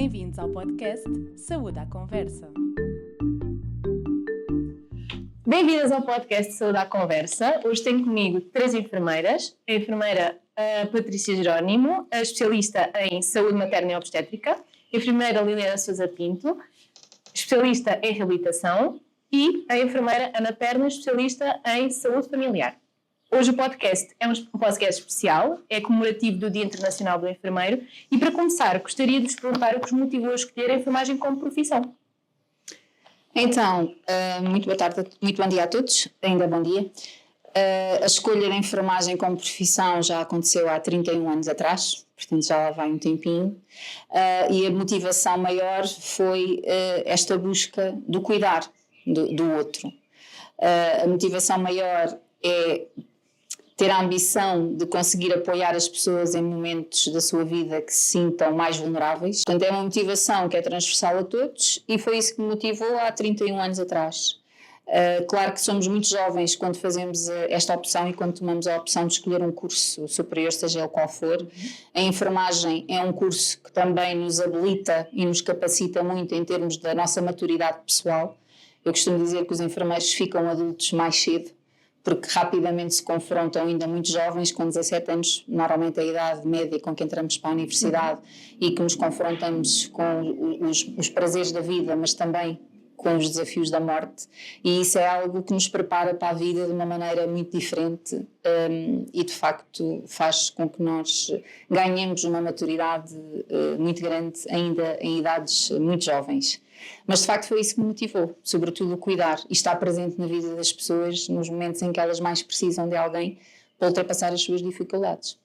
Bem-vindos ao podcast Saúde à Conversa. Bem-vindas ao podcast Saúde à Conversa. Hoje tenho comigo 3 enfermeiras. A enfermeira Patrícia Jerónimo, a especialista em Saúde Materna e Obstétrica, a enfermeira Liliana Sousa Pinto, especialista em Reabilitação, e a enfermeira Ana Perna, especialista em Saúde Familiar. Hoje o podcast é um podcast especial, é comemorativo do Dia Internacional do Enfermeiro, e para começar gostaria de vos perguntar o que os motivou a escolher a enfermagem como profissão. Então, muito boa tarde, muito bom dia a todos, ainda bom dia. A escolha da enfermagem como profissão já aconteceu há 31 anos atrás, portanto já lá vai um tempinho, e a motivação maior foi esta busca do cuidar do outro. A motivação maior é ter a ambição de conseguir apoiar as pessoas em momentos da sua vida que se sintam mais vulneráveis. Portanto, é uma motivação que é transversal a todos e foi isso que me motivou há 31 anos atrás. Claro que somos muito jovens quando fazemos esta opção e quando tomamos a opção de escolher um curso superior, seja ele qual for. A enfermagem é um curso que também nos habilita e nos capacita muito em termos da nossa maturidade pessoal. Eu costumo dizer que os enfermeiros ficam adultos mais cedo, porque rapidamente se confrontam ainda muito jovens, com 17 anos, normalmente a idade média com que entramos para a universidade, e que nos confrontamos com os prazeres da vida, mas também com os desafios da morte, e isso é algo que nos prepara para a vida de uma maneira muito diferente e de facto faz com que nós ganhemos uma maturidade muito grande ainda em idades muito jovens. Mas de facto foi isso que me motivou, sobretudo o cuidar e estar presente na vida das pessoas nos momentos em que elas mais precisam de alguém para ultrapassar as suas dificuldades.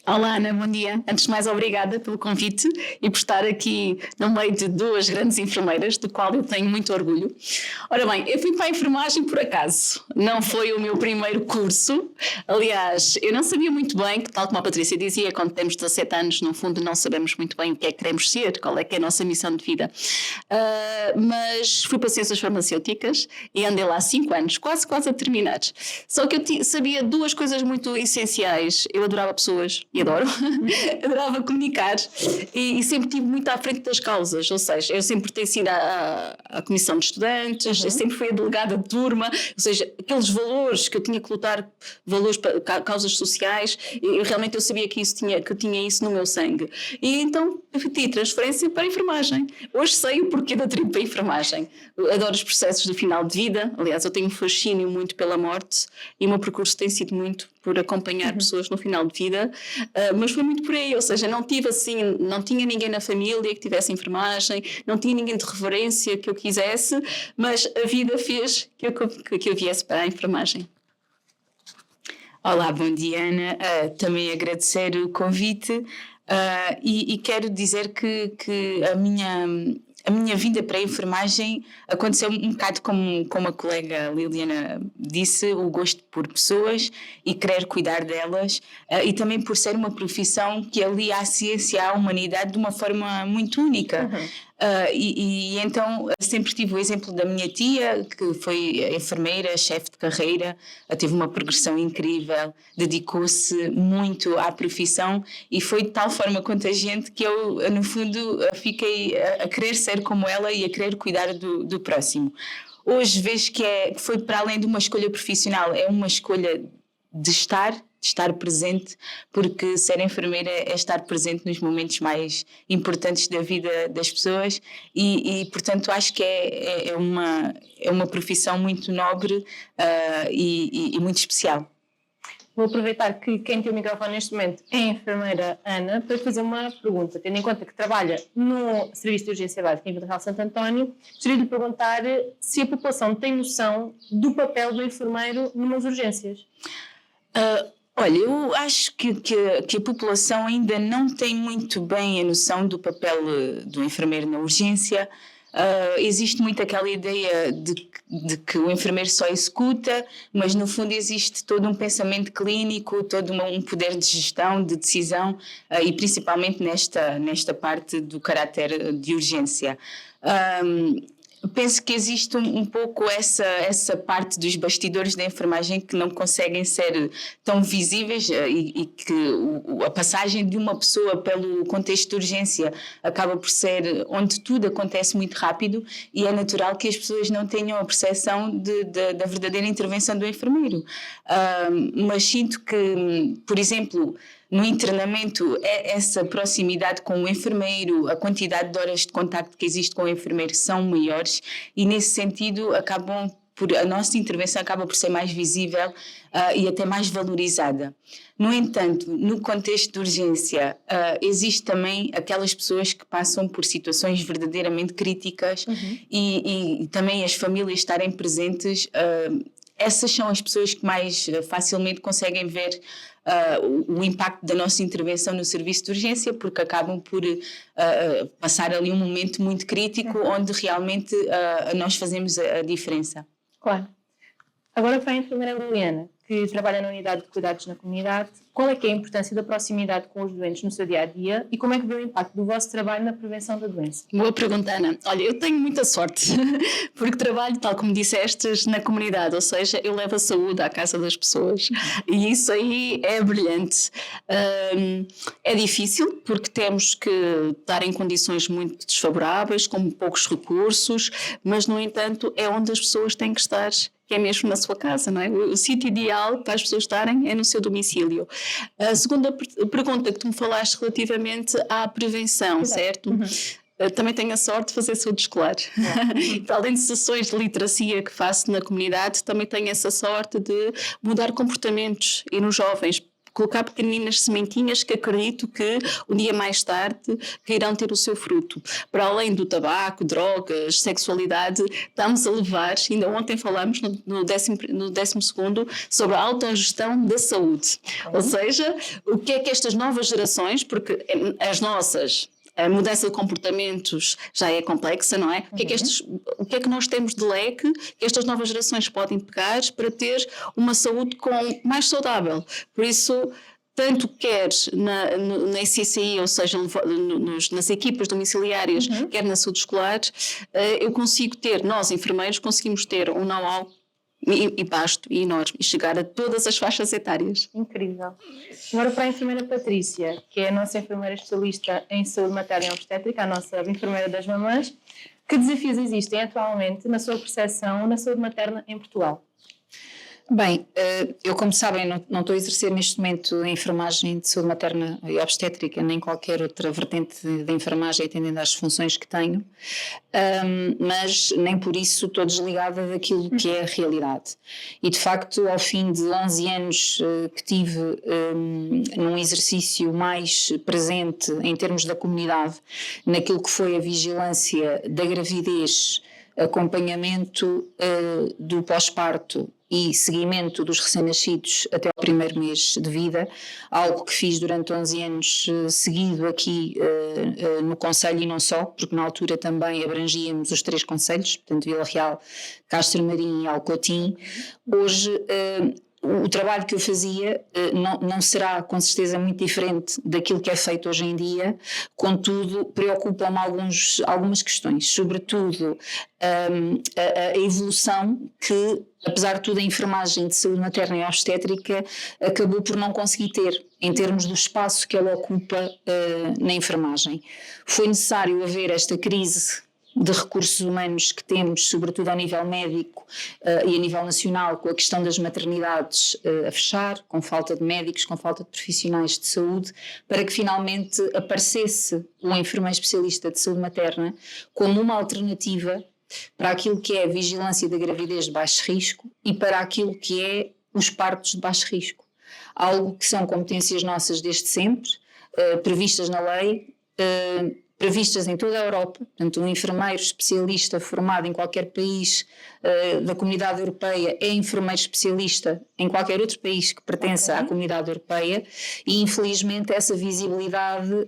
Olá Ana, bom dia. Antes de mais, obrigada pelo convite e por estar aqui no meio de 2 grandes enfermeiras, do qual eu tenho muito orgulho. Ora bem, eu fui para a enfermagem por acaso, não foi o meu primeiro curso. Aliás, eu não sabia muito bem, tal como a Patrícia dizia, quando temos 17 anos, no fundo não sabemos muito bem o que é que queremos ser, qual é que é a nossa missão de vida. Mas fui para Ciências Farmacêuticas e andei lá 5 anos, quase a terminar. Só que eu sabia 2 coisas muito essenciais. Eu adorava pessoas. E adoro, adorava comunicar e sempre estive muito à frente das causas, ou seja, eu sempre pertenci à comissão de estudantes, eu sempre fui a delegada de turma, ou seja, aqueles valores que eu tinha que lutar, valores para causas sociais, eu realmente sabia que eu tinha isso no meu sangue. E então pedi transferência para a enfermagem. Hoje sei o porquê da tribo para a enfermagem. Eu adoro os processos do final de vida, aliás, eu tenho um fascínio muito pela morte e o meu percurso tem sido muito por acompanhar pessoas no final de vida, mas foi muito por aí, ou seja, não tinha ninguém na família que tivesse enfermagem, não tinha ninguém de referência que eu quisesse, mas a vida fez que eu viesse para a enfermagem. Olá, bom dia Ana, também agradecer o convite e quero dizer que a minha vinda para a enfermagem aconteceu um bocado como a colega Liliana disse, o gosto por pessoas e querer cuidar delas, e também por ser uma profissão que alia a ciência e a humanidade de uma forma muito única. E então sempre tive o exemplo da minha tia, que foi enfermeira, chefe de carreira, teve uma progressão incrível, dedicou-se muito à profissão e foi de tal forma contagiante que eu, no fundo, fiquei a querer ser como ela e a querer cuidar do próximo. Hoje vejo que foi para além de uma escolha profissional, é uma escolha de estar presente, porque ser enfermeira é estar presente nos momentos mais importantes da vida das pessoas e portanto acho que é uma profissão muito nobre e muito especial. Vou aproveitar que quem tem o microfone neste momento é a enfermeira Ana para fazer uma pergunta, tendo em conta que trabalha no Serviço de Urgência Básica em Vila Real de Santo António. Gostaria de lhe perguntar se a população tem noção do papel do enfermeiro numas urgências. Olha, eu acho que a população ainda não tem muito bem a noção do papel do enfermeiro na urgência. Existe muito aquela ideia de que o enfermeiro só escuta, mas no fundo existe todo um pensamento clínico, todo um poder de gestão, de decisão, e principalmente nesta parte do caráter de urgência. penso que existe um pouco essa parte dos bastidores da enfermagem que não conseguem ser tão visíveis e que a passagem de uma pessoa pelo contexto de urgência acaba por ser onde tudo acontece muito rápido e é natural que as pessoas não tenham a percepção da verdadeira intervenção do enfermeiro. Mas sinto que, por exemplo, no internamento, essa proximidade com o enfermeiro, a quantidade de horas de contacto que existe com o enfermeiro são maiores e, nesse sentido, a nossa intervenção acaba por ser mais visível e até mais valorizada. No entanto, no contexto de urgência, existe também aquelas pessoas que passam por situações verdadeiramente críticas e também as famílias estarem presentes. Essas são as pessoas que mais facilmente conseguem ver o impacto da nossa intervenção no serviço de urgência, porque acabam por passar ali um momento muito crítico onde realmente nós fazemos a diferença. Claro. Agora para a enfermeira Liliana, que trabalha na unidade de cuidados na comunidade, qual é que é a importância da proximidade com os doentes no seu dia-a-dia e como é que vê o impacto do vosso trabalho na prevenção da doença? Boa pergunta, Ana. Olha, eu tenho muita sorte, porque trabalho, tal como dissestes, na comunidade, ou seja, eu levo a saúde à casa das pessoas e isso aí é brilhante. É difícil, porque temos que estar em condições muito desfavoráveis, com poucos recursos, mas, no entanto, é onde as pessoas têm que estar, que é mesmo na sua casa, não é? O sítio ideal para as pessoas estarem é no seu domicílio. A segunda pergunta que tu me falaste relativamente à prevenção, certo? Também tenho a sorte de fazer saúde escolar. Para além de sessões de literacia que faço na comunidade, também tenho essa sorte de mudar comportamentos e nos jovens, colocar pequeninas sementinhas que acredito que um dia mais tarde que irão ter o seu fruto. Para além do tabaco, drogas, sexualidade, estamos a levar, ainda ontem falámos no 12º sobre a autogestão da saúde. Ou seja, o que é que estas novas gerações, porque as nossas... A mudança de comportamentos já é complexa, não é? O que é que nós temos de leque que estas novas gerações podem pegar para ter uma saúde mais saudável? Por isso, tanto quer na ICCI, ou seja, nas equipas domiciliárias, quer na saúde escolar, nós enfermeiros conseguimos ter um know-how e vasto e enorme e chegar a todas as faixas etárias. Incrível. Agora para a enfermeira Patrícia, que é a nossa enfermeira especialista em saúde materna e obstétrica, a nossa enfermeira das mamães, que desafios existem atualmente na sua percepção na saúde materna em Portugal? Bem, eu, como sabem, não estou a exercer neste momento a enfermagem de saúde materna e obstétrica, nem qualquer outra vertente de enfermagem, atendendo às funções que tenho, mas nem por isso estou desligada daquilo que é a realidade. E, de facto, ao fim de 11 anos que tive num exercício mais presente em termos da comunidade, naquilo que foi a vigilância da gravidez, acompanhamento do pós-parto e seguimento dos recém-nascidos até ao primeiro mês de vida, algo que fiz durante 11 anos seguido aqui no concelho e não só, porque na altura também abrangíamos os 3 concelhos, portanto Vila Real, Castro Marim e Alcotim. Hoje o trabalho que eu fazia não será com certeza muito diferente daquilo que é feito hoje em dia, contudo preocupam-me algumas questões, sobretudo a evolução que, apesar de tudo, a enfermagem de saúde materna e obstétrica acabou por não conseguir ter, em termos do espaço que ela ocupa na enfermagem. Foi necessário haver esta crise de recursos humanos que temos, sobretudo ao nível médico e a nível nacional, com a questão das maternidades a fechar, com falta de médicos, com falta de profissionais de saúde, para que finalmente aparecesse um enfermeiro especialista de saúde materna como uma alternativa para aquilo que é a vigilância da gravidez de baixo risco e para aquilo que é os partos de baixo risco. Algo que são competências nossas desde sempre, previstas na lei, previstas em toda a Europa, portanto um enfermeiro especialista formado em qualquer país da Comunidade Europeia é enfermeiro especialista em qualquer outro país que pertença à Comunidade Europeia e infelizmente essa visibilidade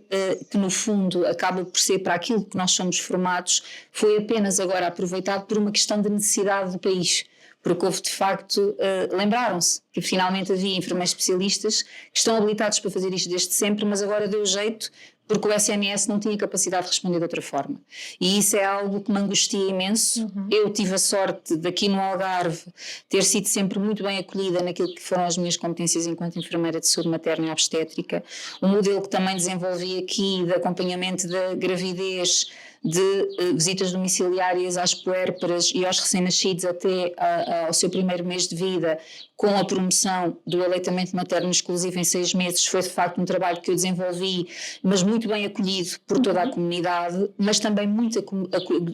que no fundo acaba por ser para aquilo que nós somos formados foi apenas agora aproveitado por uma questão de necessidade do país. Porque houve de facto, lembraram-se que finalmente havia enfermeiros especialistas que estão habilitados para fazer isto desde sempre, mas agora deu jeito porque o SNS não tinha capacidade de responder de outra forma. E isso é algo que me angustia imenso. Eu tive a sorte de aqui no Algarve ter sido sempre muito bem acolhida naquilo que foram as minhas competências enquanto enfermeira de saúde materna e obstétrica. O modelo que também desenvolvi aqui de acompanhamento da gravidez, de visitas domiciliárias às puérperas e aos recém-nascidos até ao seu primeiro mês de vida, com a promoção do aleitamento materno exclusivo em 6 meses, foi de facto um trabalho que eu desenvolvi, mas muito bem acolhido por toda a comunidade, mas também muito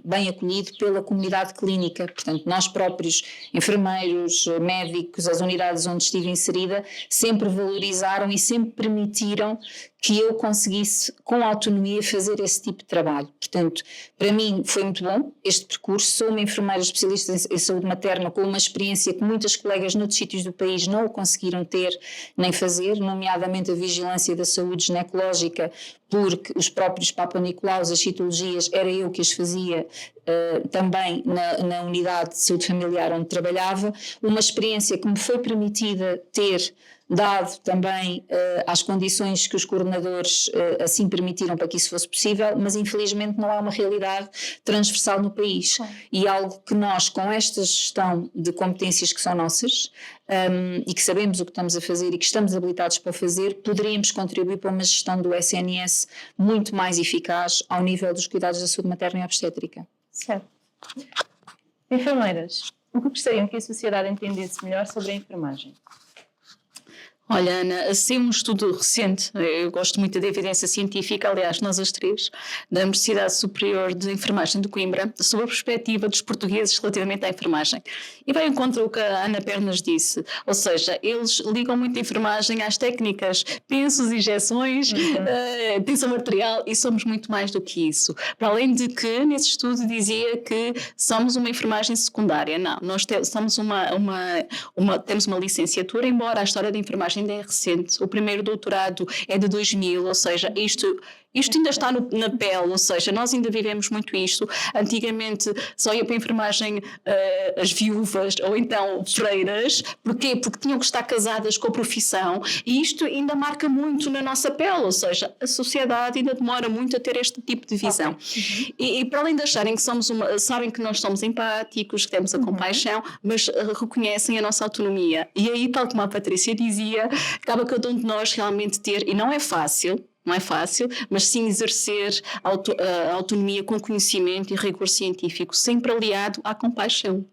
bem acolhido pela comunidade clínica. Portanto, nós próprios, enfermeiros, médicos, as unidades onde estive inserida, sempre valorizaram e sempre permitiram que eu conseguisse, com autonomia, fazer esse tipo de trabalho. Portanto, para mim foi muito bom este percurso. Sou uma enfermeira especialista em saúde materna com uma experiência que muitas colegas noutros sítios do país não o conseguiram ter nem fazer, nomeadamente a vigilância da saúde ginecológica, porque os próprios Papa Nicolaus, as citologias, era eu que as fazia também na unidade de saúde familiar onde trabalhava. Uma experiência que me foi permitida ter, dado também às condições que os coordenadores assim permitiram para que isso fosse possível, mas infelizmente não há uma realidade transversal no país. E algo que nós, com esta gestão de competências que são nossas, e que sabemos o que estamos a fazer e que estamos habilitados para fazer, poderíamos contribuir para uma gestão do SNS muito mais eficaz ao nível dos cuidados da saúde materna e obstétrica. Certo. Enfermeiras, o que gostariam que a sociedade entendesse melhor sobre a enfermagem? Olha, Ana, assim um estudo recente, eu gosto muito da evidência científica, aliás, nós as três, da Universidade Superior de Enfermagem de Coimbra, sobre a perspectiva dos portugueses relativamente à enfermagem. E vai em contra o que a Ana Pernas disse, ou seja, eles ligam muito a enfermagem às técnicas, pensos, injeções, tensão arterial, e somos muito mais do que isso. Para além de que, nesse estudo dizia que somos uma enfermagem secundária. Não, nós temos uma licenciatura, embora a história da enfermagem ainda é recente. O primeiro doutorado é de 2000, ou seja, isto ainda está na pele, ou seja, nós ainda vivemos muito isto. Antigamente só ia para a enfermagem as viúvas ou então freiras. Porquê? Porque tinham que estar casadas com a profissão, e isto ainda marca muito na nossa pele, ou seja, a sociedade ainda demora muito a ter este tipo de visão. E para além de acharem que sabem que nós somos empáticos, que temos a compaixão, mas reconhecem a nossa autonomia. E aí, tal como a Patrícia dizia, acaba cada um de nós realmente ter, e não é fácil, mas sim exercer a autonomia com conhecimento e rigor científico, sempre aliado à compaixão.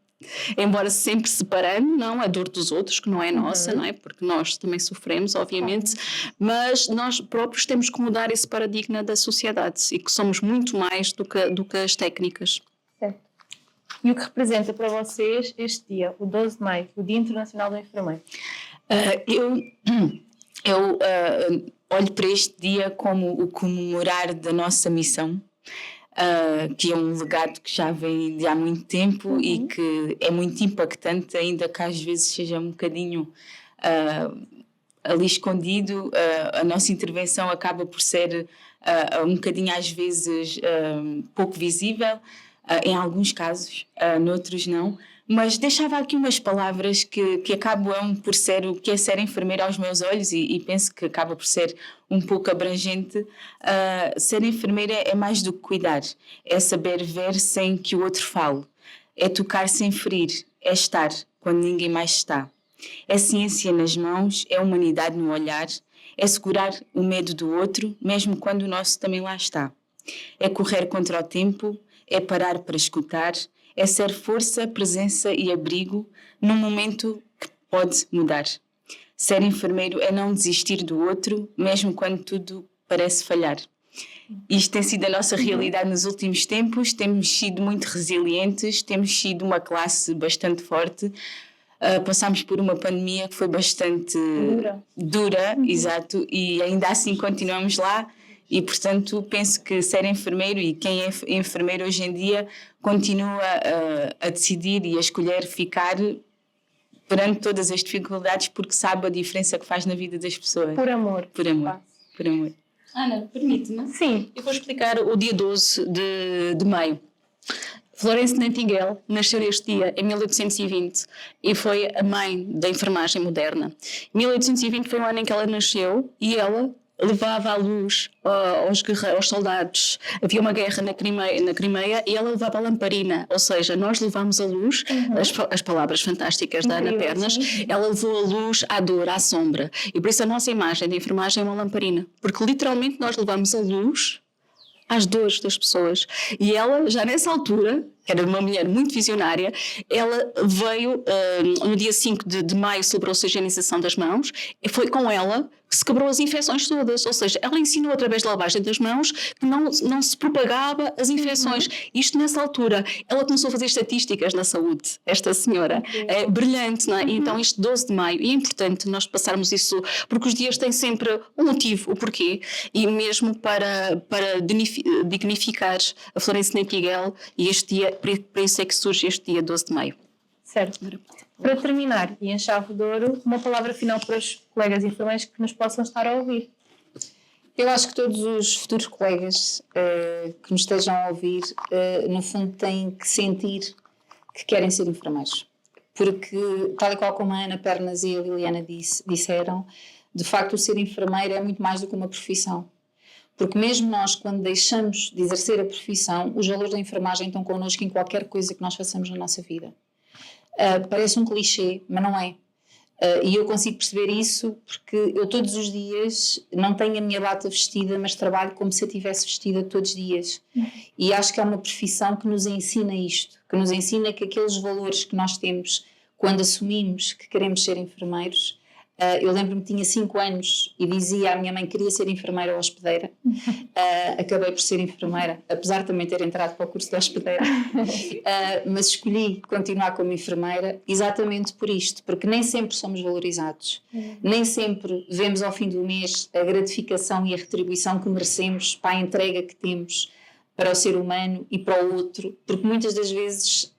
Embora sempre separando, não, a dor dos outros, que não é nossa, não é? Porque nós também sofremos, obviamente, mas nós próprios temos que mudar esse paradigma da sociedade e que somos muito mais do que as técnicas. Certo. E o que representa para vocês este dia, o 12 de maio, o Dia Internacional do Enfermeiro? Eu olho para este dia como o comemorar da nossa missão, que é um legado que já vem de há muito tempo e que é muito impactante, ainda que às vezes seja um bocadinho ali escondido. A nossa intervenção acaba por ser um bocadinho às vezes pouco visível, em alguns casos, noutros não. Mas deixava aqui umas palavras que acabam por ser o que é ser enfermeira aos meus olhos, e penso que acaba por ser um pouco abrangente. Ser enfermeira é mais do que cuidar, é saber ver sem que o outro fale, é tocar sem ferir, é estar quando ninguém mais está. É ciência nas mãos, é humanidade no olhar, é segurar o medo do outro, mesmo quando o nosso também lá está. É correr contra o tempo, é parar para escutar, é ser força, presença e abrigo num momento que pode mudar. Ser enfermeiro é não desistir do outro, mesmo quando tudo parece falhar. Isto tem sido a nossa realidade nos últimos tempos. Temos sido muito resilientes, temos sido uma classe bastante forte. Passámos por uma pandemia que foi bastante dura, exato, e ainda assim continuamos lá. E, portanto, penso que ser enfermeiro, e quem é enfermeiro hoje em dia, continua a decidir e a escolher ficar perante todas as dificuldades, porque sabe a diferença que faz na vida das pessoas. Por amor. Por amor. Por amor. Ana, permite-me? Sim. Eu vou explicar o dia 12 de maio. Florence Nightingale nasceu este dia, em 1820, e foi a mãe da enfermagem moderna. 1820 foi o ano em que ela nasceu, e ela levava à luz aos soldados. Havia uma guerra na Crimeia e ela levava a lamparina, ou seja, nós levámos à luz as palavras fantásticas da Ana Pernas, ela levou a luz à dor, à sombra. E por isso a nossa imagem de enfermagem é uma lamparina, porque literalmente nós levamos a luz às dores das pessoas. E ela, já nessa altura, que era uma mulher muito visionária, ela veio, no dia 5 de maio celebrou-se a higienização das mãos, e foi com ela que se quebrou as infecções todas, ou seja, ela ensinou através da lavagem das mãos que não se propagava as infecções. Isto nessa altura, ela começou a fazer estatísticas na saúde, esta senhora, é brilhante, não é? Então isto 12 de maio, e é importante nós passarmos isso, porque os dias têm sempre um motivo, o porquê, e mesmo para dignificar a Florence Nightingale, e este dia, para isso é que surge este dia 12 de maio. Certo. Para terminar, e em chave de ouro, uma palavra final para os colegas enfermeiros que nos possam estar a ouvir. Eu acho que todos os futuros colegas que nos estejam a ouvir, no fundo, têm que sentir que querem ser enfermeiros. Porque, tal e qual como a Ana Pernas e a Liliana disseram, de facto o ser enfermeiro é muito mais do que uma profissão. Porque mesmo nós, quando deixamos de exercer a profissão, os valores da enfermagem estão connosco em qualquer coisa que nós façamos na nossa vida. Parece um clichê, mas não é. E eu consigo perceber isso porque eu todos os dias não tenho a minha bata vestida, mas trabalho como se eu estivesse vestida todos os dias. E acho que é uma profissão que nos ensina isto, que nos ensina que aqueles valores que nós temos quando assumimos que queremos ser enfermeiros. Eu lembro-me que tinha 5 anos e dizia à minha mãe que queria ser enfermeira ou hospedeira. Acabei por ser enfermeira, apesar de também ter entrado para o curso de hospedeira. Mas escolhi continuar como enfermeira exatamente por isto, porque nem sempre somos valorizados. Nem sempre vemos ao fim do mês a gratificação e a retribuição que merecemos para a entrega que temos para o ser humano e para o outro, porque muitas das vezes,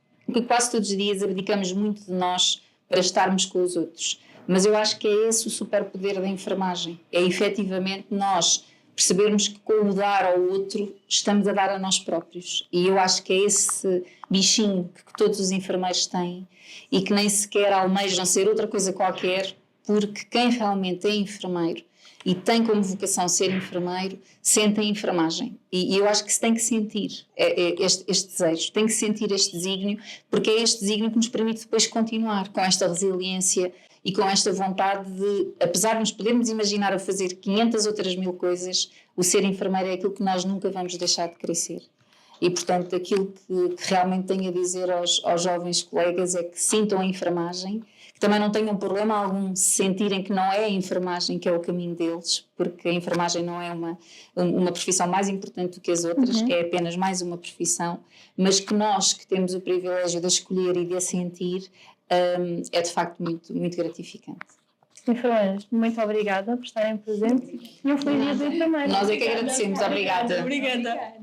quase todos os dias, abdicamos muito de nós para estarmos com os outros. Mas eu acho que é esse o superpoder da enfermagem. É efetivamente nós percebermos que com o dar ao outro estamos a dar a nós próprios. E eu acho que é esse bichinho que todos os enfermeiros têm e que nem sequer almejam ser outra coisa qualquer, porque quem realmente é enfermeiro e tem como vocação ser enfermeiro, sente a enfermagem. E eu acho que se tem que sentir este desejo, tem que sentir este desígnio, porque é este desígnio que nos permite depois continuar com esta resiliência e com esta vontade de, apesar de nos podermos imaginar a fazer 500 outras mil coisas, o ser enfermeiro é aquilo que nós nunca vamos deixar de crescer. E, portanto, aquilo que realmente tenho a dizer aos jovens colegas é que sintam a enfermagem, que também não tenham problema algum se sentirem que não é a enfermagem que é o caminho deles, porque a enfermagem não é uma profissão mais importante do que as outras, que é apenas mais uma profissão, mas que nós que temos o privilégio de escolher e de a sentir, é de facto muito, muito gratificante. Enfermeiras, muito obrigada por estarem presentes e um feliz dia do enfermeiro. Nós é que agradecemos. Obrigada. Obrigada.